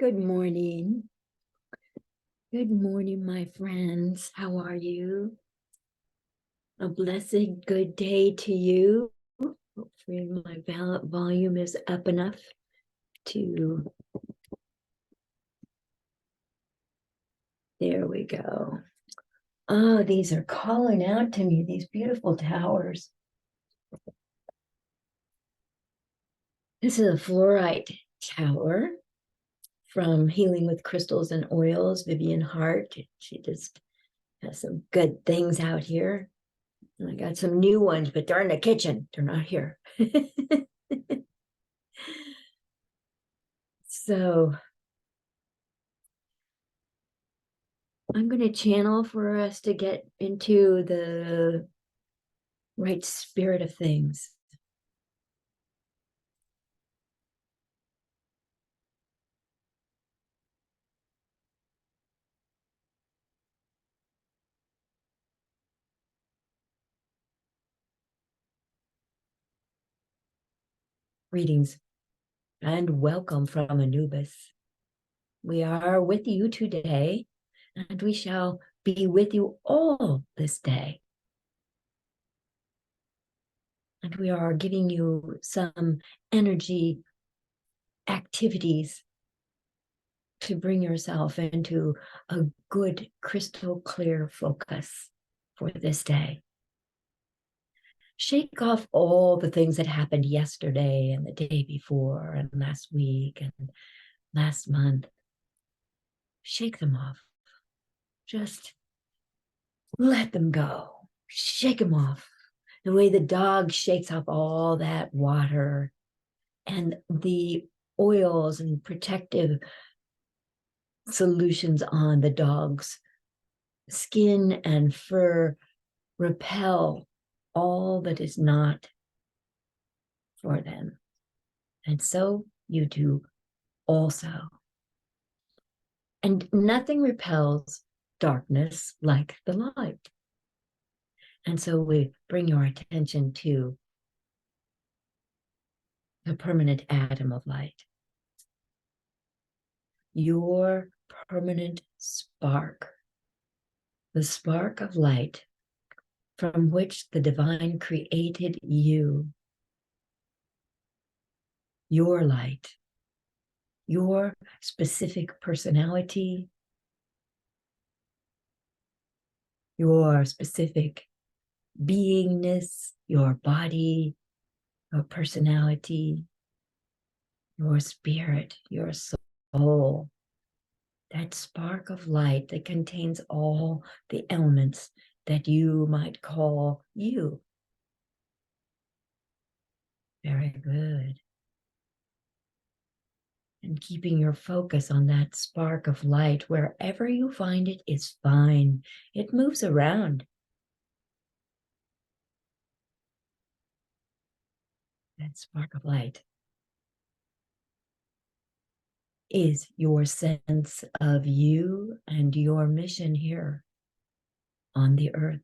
Good morning. Good morning, my friends. How are you? A blessed good day to you. Hopefully my volume is up enough to... There we go. Oh, these are calling out to me, these beautiful towers. This is a fluorite tower from Healing with Crystals and Oils, Vivian Hart. She just has some good things out here. And I got some new ones, but they're in the kitchen. They're not here. So I'm going to channel for us to get into the right spirit of things. Greetings and welcome from Anubis. We are with you today, and we shall be with you all this day. And we are giving you some energy activities to bring yourself into a good, crystal clear focus for this day. Shake off all the things that happened yesterday and the day before and last week and last month. Shake them off. Just let them go. Shake them off. The way the dog shakes off all that water and the oils and protective solutions on the dog's skin and fur repel all that is not for them. And so you do also. And nothing repels darkness like the light. And so we bring your attention to the permanent atom of light. Your permanent spark. The spark of light from which the divine created you. Your light. Your specific personality. Your specific beingness, your body, your personality, your spirit, your soul, that spark of light that contains all the elements that you might call you. Very good. And keeping your focus on that spark of light, wherever you find it is fine. It moves around. That spark of light is your sense of you and your mission here on the earth.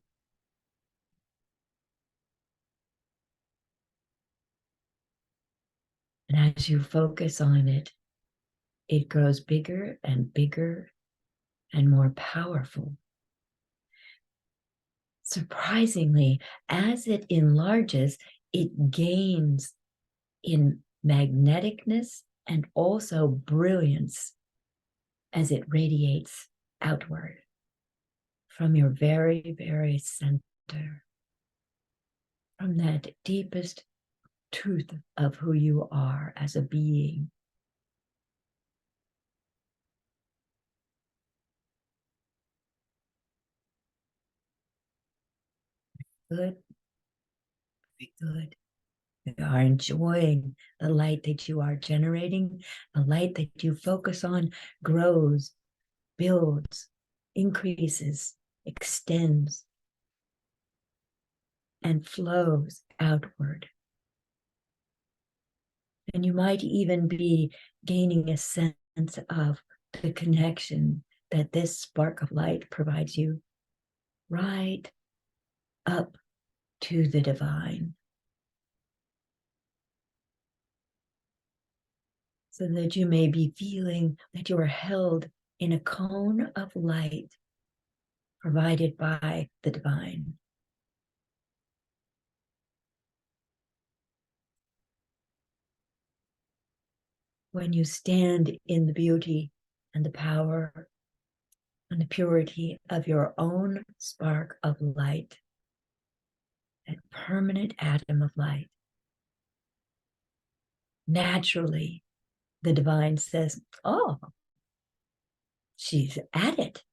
And as you focus on it, it grows bigger and bigger and more powerful. Surprisingly, as it enlarges, it gains in magneticness and also brilliance as it radiates outward from your very, very center, from that deepest truth of who you are as a being. Good, very good. You are enjoying the light that you are generating. The light that you focus on grows, builds, increases, extends, and flows outward. And you might even be gaining a sense of the connection that this spark of light provides you right up to the divine. so that you may be feeling that you are held in a cone of light provided by the divine. When you stand in the beauty and the power and the purity of your own spark of light, that permanent atom of light, naturally the divine says, oh, she's at it.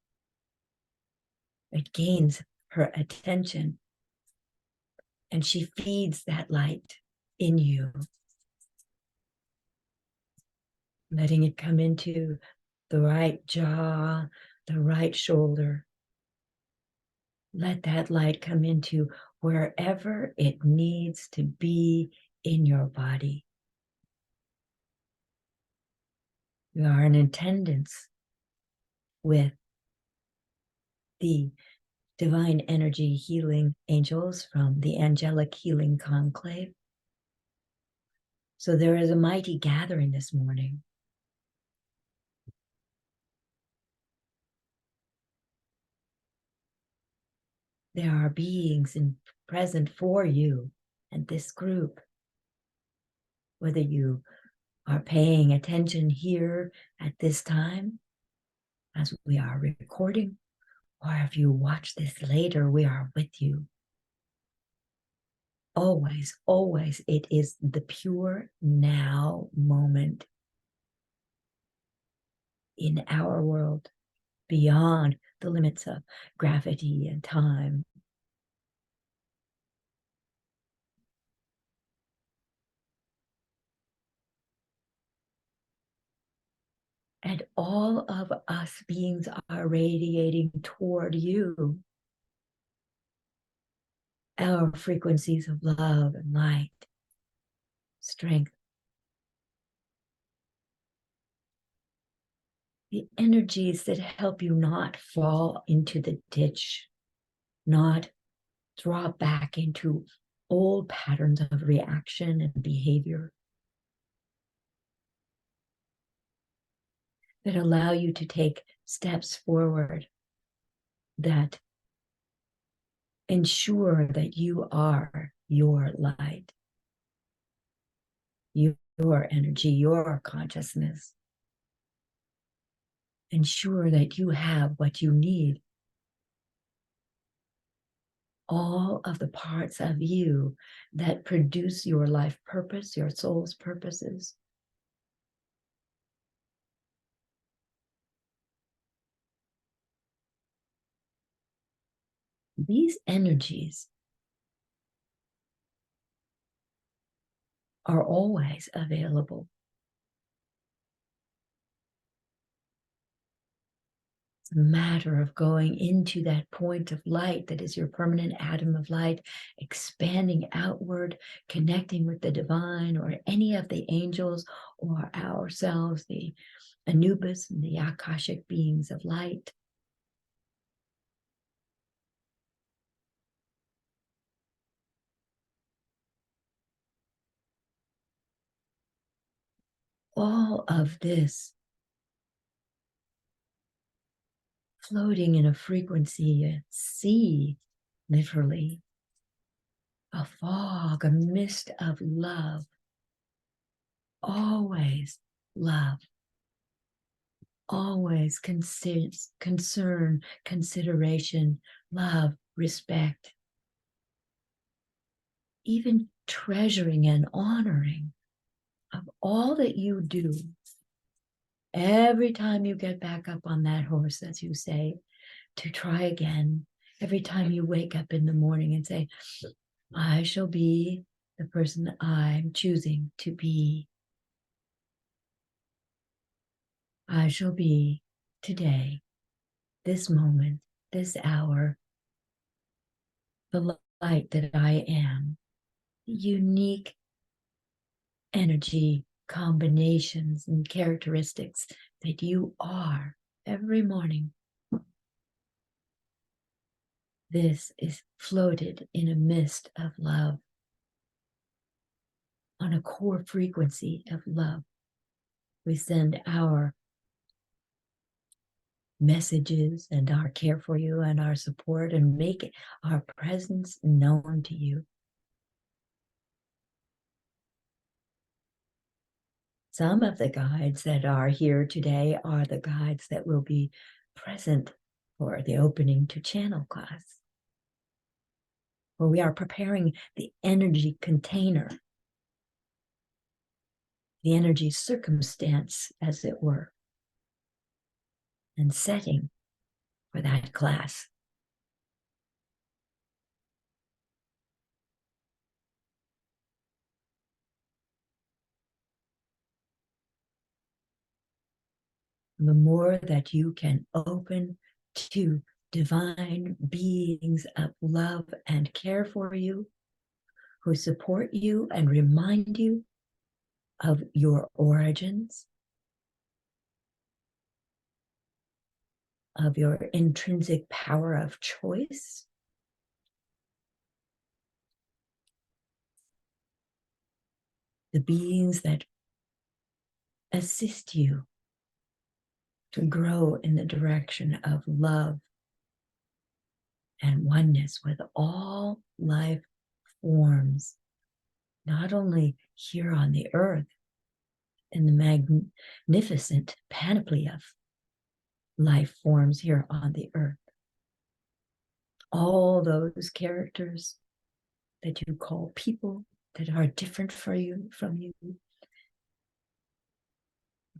It gains her attention and she feeds that light in you, letting it come into the right jaw, the right shoulder. Let that light come into wherever it needs to be in your body. You are in attendance with the divine energy healing angels from the angelic healing conclave. So there is a mighty gathering this morning. There are beings present for you and this group. Whether you are paying attention here at this time as we are recording, or if you watch this later, we are with you. Always, always, it is the pure now moment in our world, beyond the limits of gravity and time. And all of us beings are radiating toward you our frequencies of love and light, strength. The energies that help you not fall into the ditch, not drop back into old patterns of reaction and behavior, that allow you to take steps forward, that ensure that you are your light, your energy, your consciousness. Ensure that you have what you need. All of the parts of you that produce your life purpose, your soul's purposes. These energies are always available. It's a matter of going into that point of light that is your permanent atom of light, expanding outward, connecting with the divine or any of the angels or ourselves, the Anubis and the Akashic Beings of Light. All of this floating in a frequency, a sea, literally, a fog, a mist of love. Always love. Always concern, consideration, love, respect. Even treasuring and honoring of all that you do. Every time you get back up on that horse, as you say, to try again. Every time you wake up in the morning and say, I shall be the person I'm choosing to be. I shall be today, this moment, this hour, the light that I am. Unique energy combinations and characteristics that you are every morning. This is floated in a mist of love, on a core frequency of love. We send our messages and our care for you and our support and make our presence known to you. Some of the guides that are here today are the guides that will be present for the opening to channel class, where we are preparing the energy container, the energy circumstance, as it were, and setting for that class. The more that you can open to divine beings of love and care for you, who support you and remind you of your origins, of your intrinsic power of choice, the beings that assist you to grow in the direction of love and oneness with all life forms, not only here on the earth in the magnificent panoply of life forms here on the earth, all those characters that you call people that are different from you,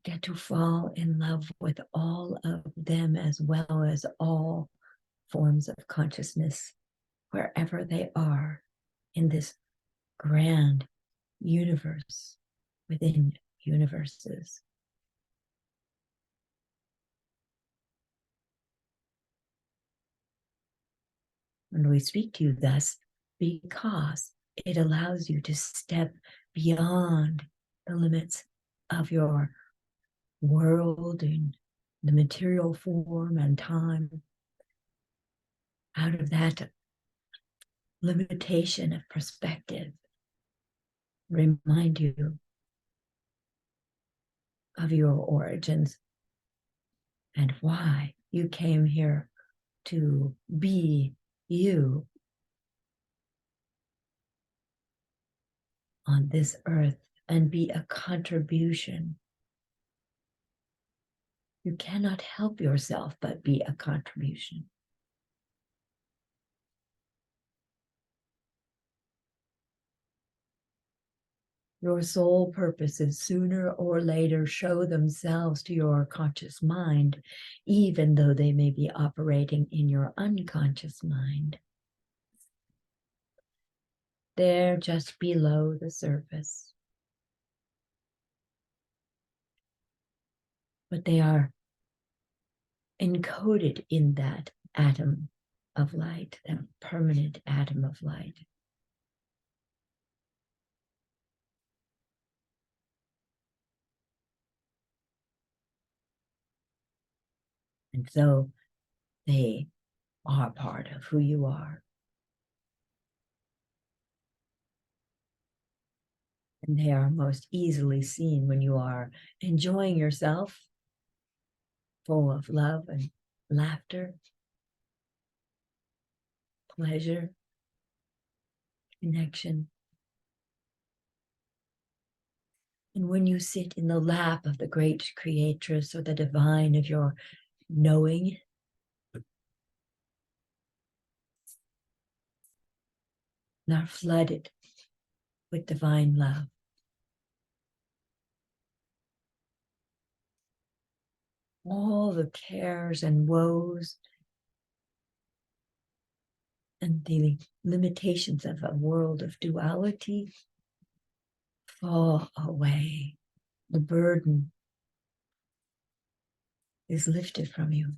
get to fall in love with all of them, as well as all forms of consciousness, wherever they are in this grand universe within universes. And we speak to you thus because it allows you to step beyond the limits of your world and the material form and time, out of that limitation of perspective, remind you of your origins and why you came here to be you on this earth and be a contribution. You cannot help yourself but be a contribution. Your soul purposes sooner or later show themselves to your conscious mind, even though they may be operating in your unconscious mind. They're just below the surface. But they are encoded in that atom of light, that permanent atom of light. And so they are part of who you are. And they are most easily seen when you are enjoying yourself, full of love and laughter, pleasure, connection. And when you sit in the lap of the Great Creatress or the divine of your knowing, and are flooded with divine love. All the cares and woes and the limitations of a world of duality fall away. The burden is lifted from you.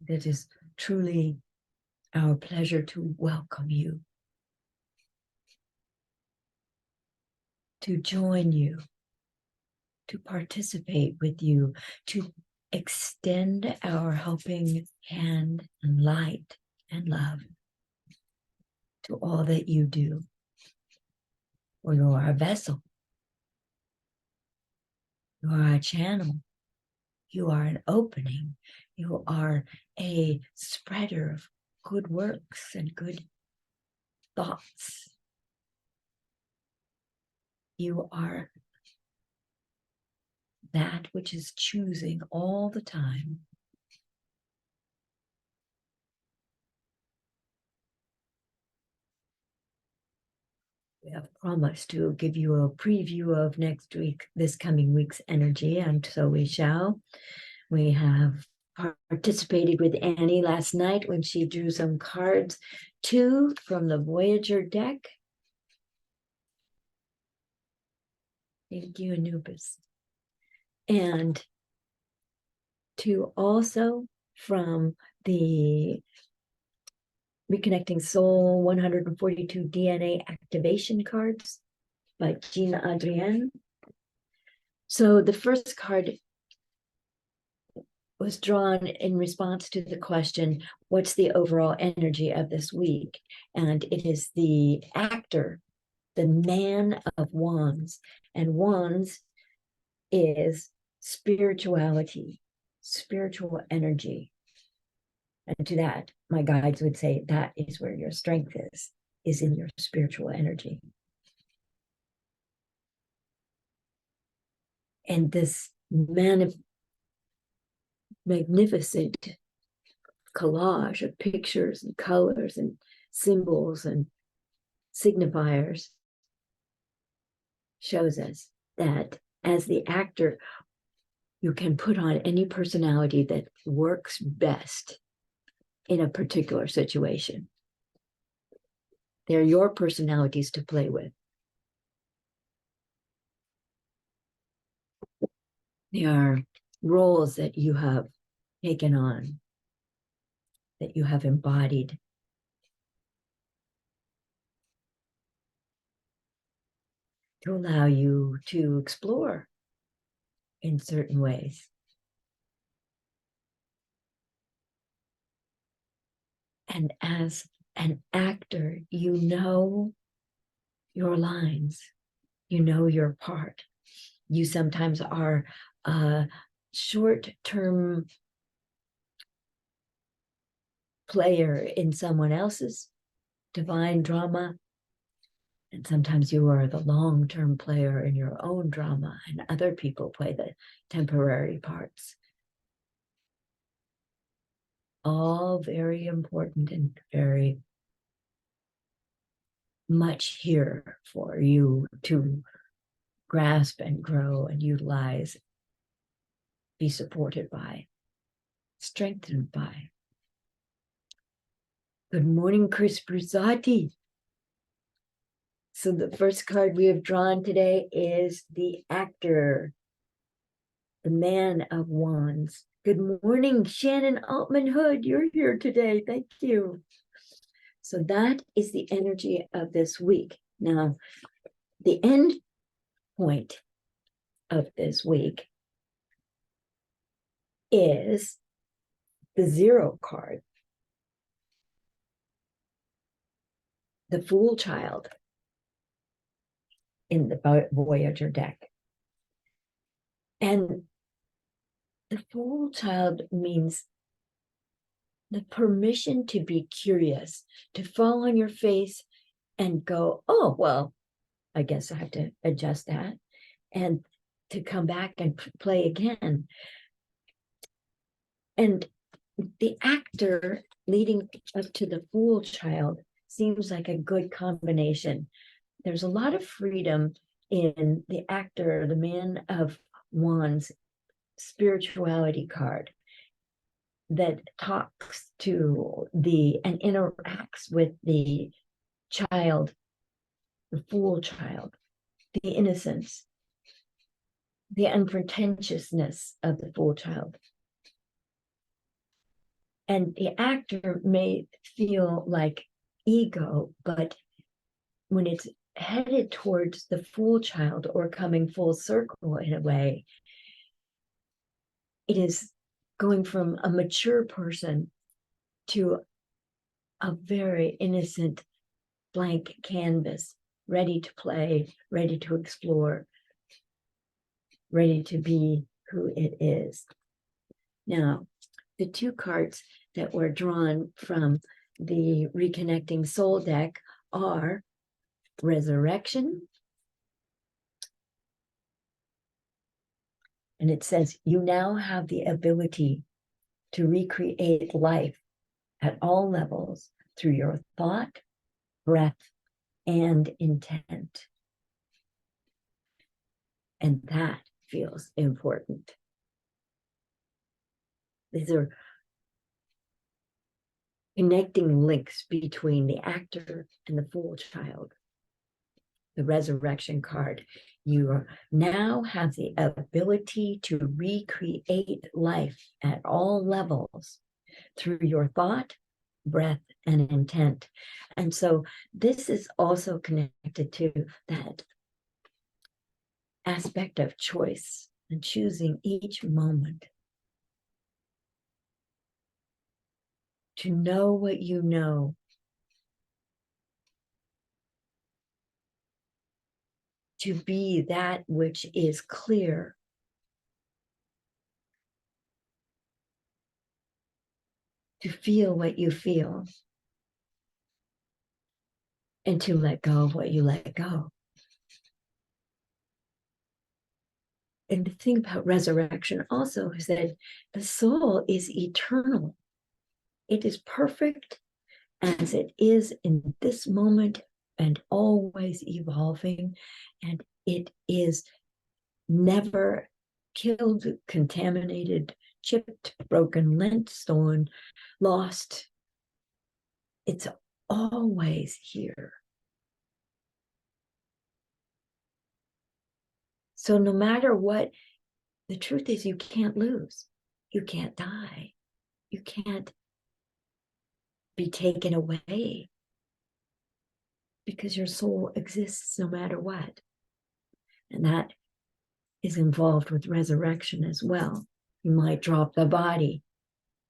It is truly our pleasure to welcome you, to join you, to participate with you, to extend our helping hand and light and love to all that you do. Or you are a vessel. You are a channel. You are an opening. You are a spreader of good works and good thoughts. You are that which is choosing all the time. We have promised to give you a preview of next week, this coming week's energy, and so we shall. We have participated with Annie last night when she drew some cards, 2 from the Voyager deck. Thank you, Anubis. And 2 also from the Reconnecting Soul 142 DNA activation cards by Gina Adrienne. So the first card was drawn in response to the question, what's the overall energy of this week? And it is the actor, the man of wands. And wands is spirituality, spiritual energy. And to that, my guides would say that is where your strength is in your spiritual energy. And this magnificent collage of pictures and colors and symbols and signifiers shows us that as the actor, you can put on any personality that works best in a particular situation. They're your personalities to play with. They are roles that you have taken on, that you have embodied. To allow you to explore in certain ways. And as an actor, you know your lines, you know your part. You sometimes are a short-term player in someone else's divine drama, and sometimes you are the long-term player in your own drama, and other people play the temporary parts. All very important and very much here for you to grasp and grow and utilize, be supported by, strengthened by. Good morning, Chris Brusati. So the first card we have drawn today is the actor, the man of wands. Good morning, Shannon Altman Hood. You're here today. Thank you. So that is the energy of this week. Now, the end point of this week is the 0 card, the Fool Child in the Voyager deck. And the Fool Child means the permission to be curious, to fall on your face and go, oh, well, I guess I have to adjust that, and to come back and play again. And the actor leading up to the Fool Child seems like a good combination. There's a lot of freedom in the actor, the man of wands spirituality card that talks to and interacts with the child, the Fool Child, the innocence, the unpretentiousness of the Fool Child. And the actor may feel like ego, but when it's headed towards the Fool Child or coming full circle in a way, it is going from a mature person to a very innocent blank canvas, ready to play, ready to explore, ready to be who it is. Now, the two cards that were drawn from the Reconnecting Soul deck are Resurrection. And it says, you now have the ability to recreate life at all levels through your thought, breath, and intent. And that feels important. These are connecting links between the actor and the fool child. The resurrection card. You now have the ability to recreate life at all levels through your thought, breath, and intent. And so this is also connected to that aspect of choice and choosing each moment to know what you know, to be that which is clear, to feel what you feel, and to let go of what you let go. And the thing about resurrection also is that the soul is eternal. It is perfect as it is in this moment and always evolving. And it is never killed, contaminated, chipped, broken, lent, stolen, lost. It's always here. So no matter what, the truth is you can't lose. You can't die. You can't be taken away because your soul exists no matter what. And that is involved with resurrection as well. You might drop the body.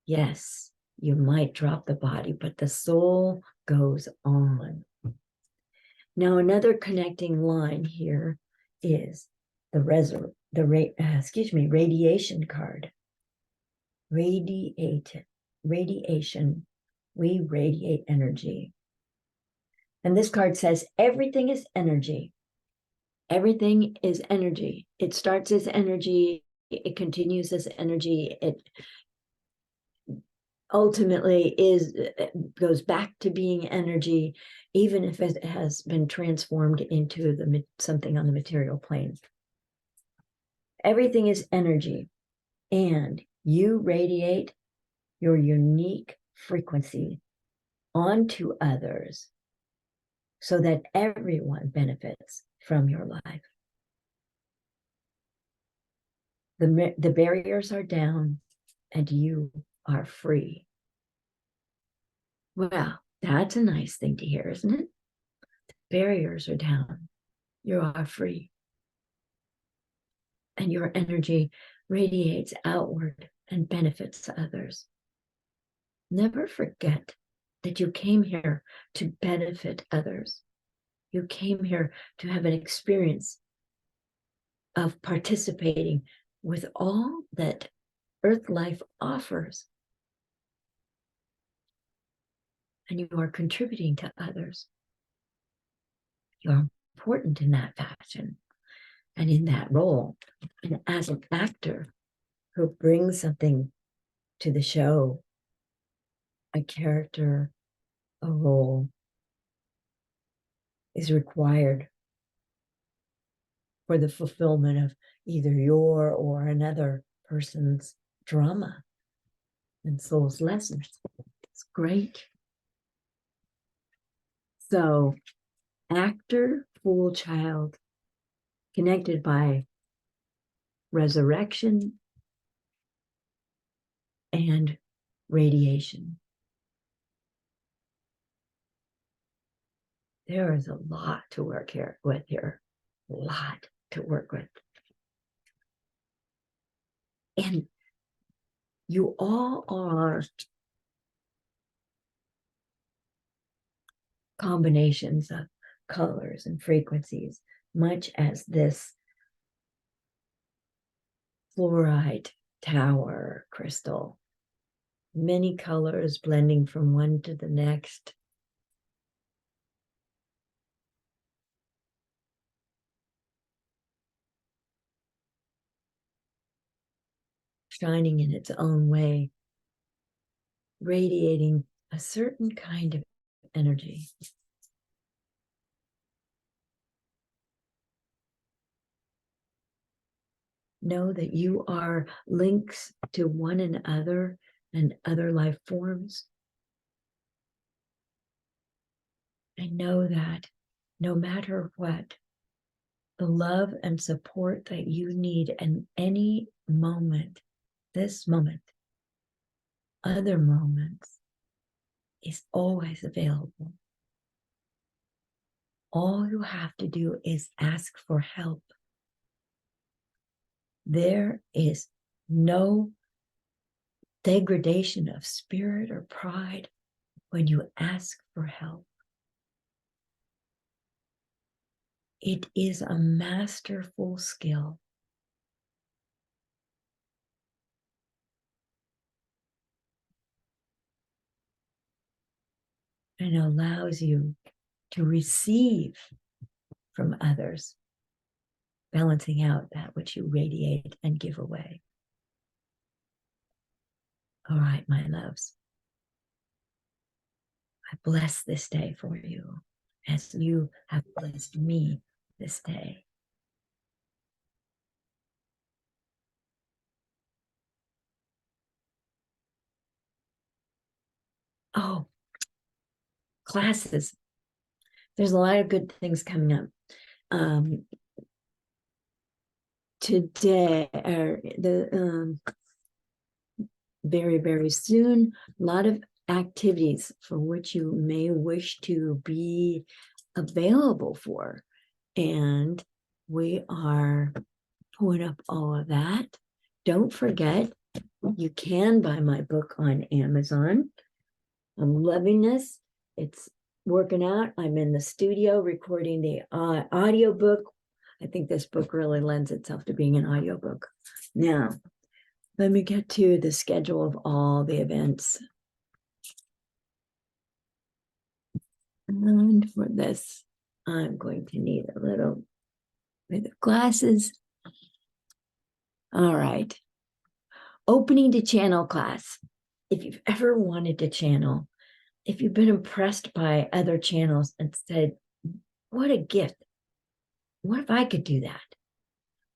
Yes, you might drop the body, but the soul goes on. Now, another connecting line here is the radiation card. Radiation. We radiate energy. And this card says everything is energy. Everything is energy. It starts as energy. It continues as energy. It ultimately goes back to being energy, even if it has been transformed into something on the material plane. Everything is energy, and you radiate your unique frequency onto others so that everyone benefits from your life. The barriers are down and you are free. Well, that's a nice thing to hear, isn't it? The barriers are down. You are free. And your energy radiates outward and benefits others. Never forget that you came here to benefit others. You came here to have an experience of participating with all that Earth life offers. And you are contributing to others. You're important in that fashion and in that role. And as an actor who brings something to the show, a character, a role is required for the fulfillment of either your or another person's drama and soul's lessons. It's great. So, actor, fool child, connected by resurrection and radiation. There is a lot to work with here, a lot to work with. And you all are combinations of colors and frequencies, much as this fluorite tower crystal. Many colors blending from one to the next. Shining in its own way, radiating a certain kind of energy. Know that you are links to one another and other life forms. And know that no matter what, the love and support that you need in any moment, this moment, other moments, is always available. All you have to do is ask for help. There is no degradation of spirit or pride when you ask for help. It is a masterful skill. And allows you to receive from others, balancing out that which you radiate and give away. All right, my loves. I bless this day for you as you have blessed me this day. Oh, classes. There's a lot of good things coming up. Today, or very, very soon, a lot of activities for which you may wish to be available for. And we are pulling up all of that. Don't forget, you can buy my book on Amazon. I'm loving this. It's working out. I'm in the studio recording the audiobook. I think this book really lends itself to being an audiobook. Now, let me get to the schedule of all the events. And for this, I'm going to need a little bit of glasses. All right. Opening to channel class. If you've ever wanted to channel, if you've been impressed by other channels and said, what a gift. What if I could do that?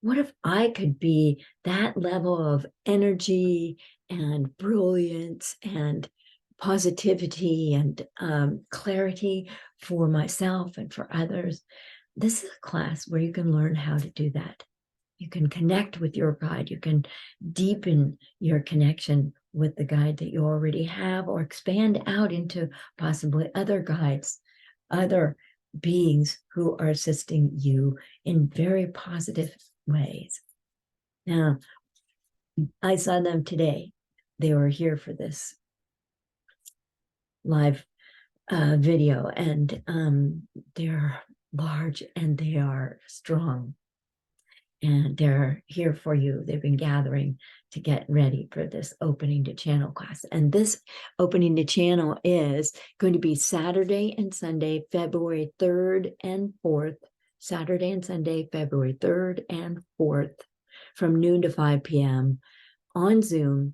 What if I could be that level of energy and brilliance and positivity and clarity for myself and for others? This is a class where you can learn how to do that. You can connect with your guide. You can deepen your connection with the guide that you already have, or expand out into possibly other guides, other beings who are assisting you in very positive ways. Now, I saw them today. They were here for this live video, and they're large and they are strong. And they're here for you. They've been gathering to get ready for this opening to channel class. And this opening to channel is going to be Saturday and Sunday, February 3rd and 4th. Saturday and Sunday, February 3rd and 4th, from noon to 5 p.m. on Zoom.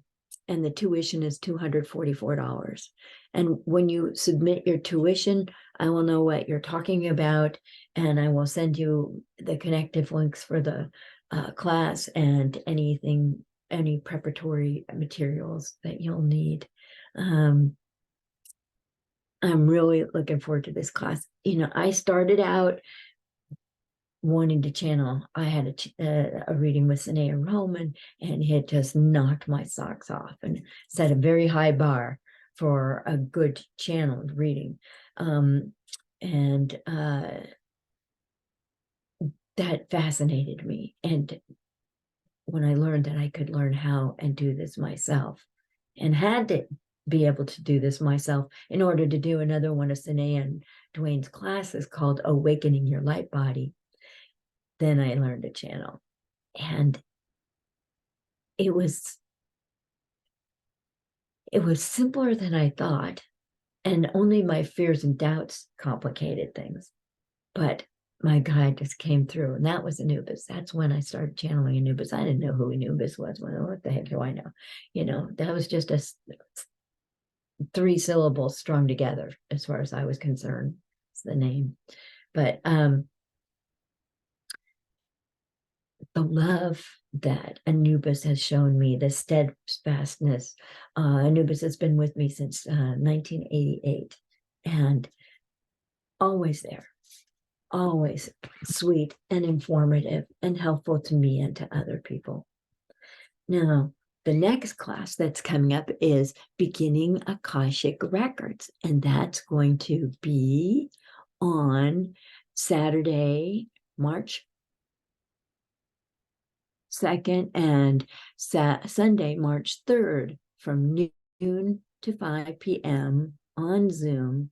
And the tuition is $244. And when you submit your tuition, I will know what you're talking about, and I will send you the connective links for the class and anything, any preparatory materials that you'll need. I'm really looking forward to this class. You know, I started out wanting to channel. I had a reading with Sanea Roman, and it just knocked my socks off and set a very high bar for a good channeled reading. That fascinated me. And when I learned that I could learn how and do this myself, and had to be able to do this myself in order to do another one of Sine and Dwayne's classes called Awakening Your Light Body. Then I learned to channel. And it was simpler than I thought. And only my fears and doubts complicated things. But my guide just came through, and that was Anubis. That's when I started channeling Anubis. I didn't know who Anubis was. Well, what the heck do I know? You know, that was just a 3 syllables strung together as far as I was concerned. It's the name. But the love that Anubis has shown me, the steadfastness. Anubis has been with me since 1988, and always there, always sweet and informative and helpful to me and to other people. Now, the next class that's coming up is Beginning Akashic Records, and that's going to be on Saturday, March 2nd and Sunday, March 3rd from noon to 5 p.m. on Zoom.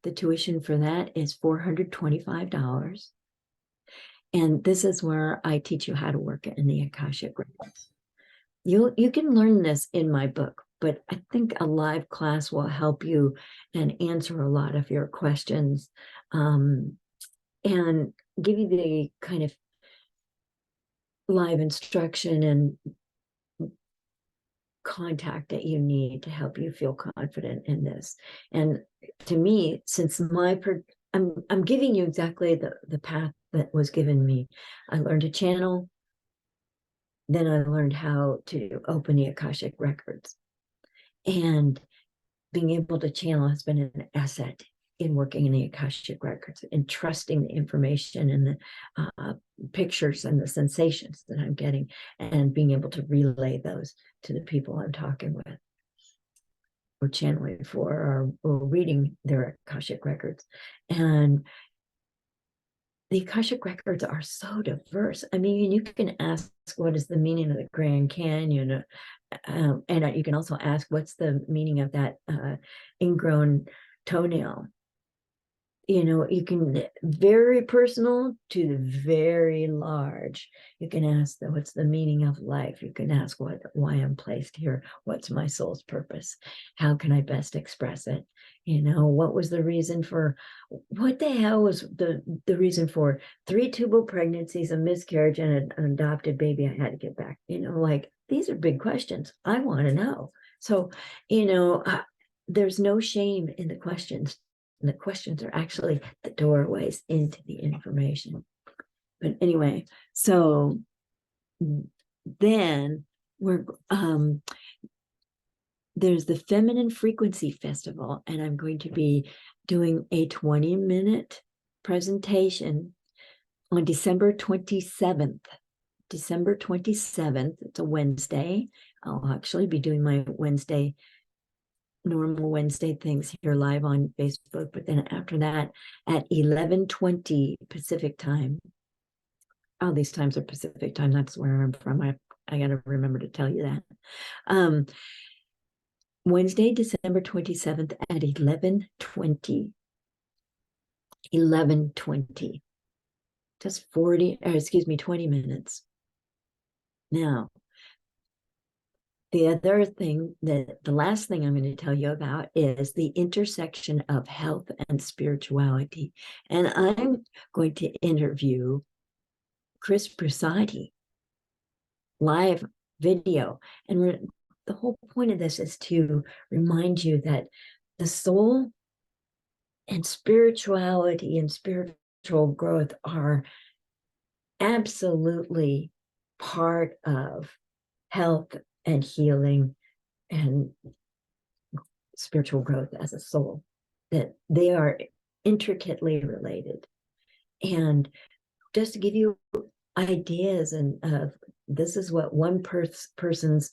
The tuition for that is $425. And this is where I teach you how to work in the Akashic Records. You can learn this in my book, but I think a live class will help you and answer a lot of your questions, and give you the kind of live instruction and contact that you need to help you feel confident in this. And to me, since I'm giving you exactly the path that was given me. I learned to channel. Then I learned how to open the Akashic Records. And being able to channel has been an asset in working in the Akashic Records and trusting the information and the pictures and the sensations that I'm getting, and being able to relay those to the people I'm talking with or channeling for, or reading their Akashic Records. And the Akashic Records are so diverse. I mean, you can ask, what is the meaning of the Grand Canyon? And you can also ask, what's the meaning of that ingrown toenail? You know, you can, very personal to very large. You can ask them, what's the meaning of life? You can ask why I'm placed here. What's my soul's purpose? How can I best express it? You know, what was the reason for, what the hell was the reason for 3 tubal pregnancies, a miscarriage, and an adopted baby I had to get back? You know, like, these are big questions. I want to know. So, you know, there's no shame in the questions. And the questions are actually the doorways into the information. But anyway, so then there's the Feminine Frequency Festival, and I'm going to be doing a 20-minute presentation on December 27th. December 27th, it's a Wednesday. I'll actually be doing my normal Wednesday things here live on Facebook, but then after that at 11:20 Pacific time. All these times are Pacific time. That's where I'm from. I got to remember to tell you that. Wednesday, December 27th at 11:20. 11:20. Just 20 minutes. Now, the other thing, the last thing I'm going to tell you about is the intersection of health and spirituality. And I'm going to interview Christine Brusati, live video. And the whole point of this is to remind you that the soul and spirituality and spiritual growth are absolutely part of health and healing and spiritual growth as a soul, that they are intricately related. And just to give you ideas, and this is what one person's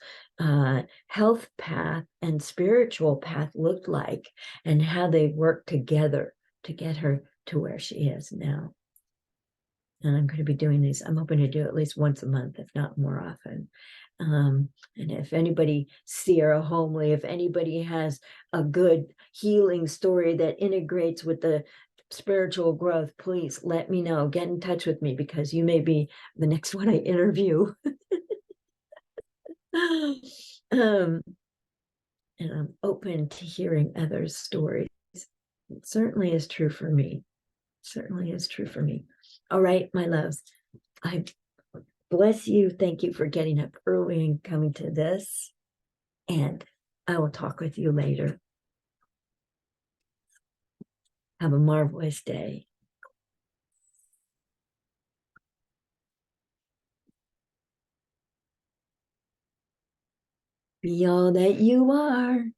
health path and spiritual path looked like, and how they worked together to get her to where she is now. And I'm going to be doing these. I'm hoping to do at least once a month, if not more often. And if anybody, Sierra Homely, if anybody has a good healing story that integrates with the spiritual growth, please let me know. Get in touch with me, because you may be the next one I interview. And I'm open to hearing others' stories. It certainly is true for me. Certainly is true for me. All right, my loves. I bless you. Thank you for getting up early and coming to this. And I will talk with you later. Have a marvelous day. Be all that you are.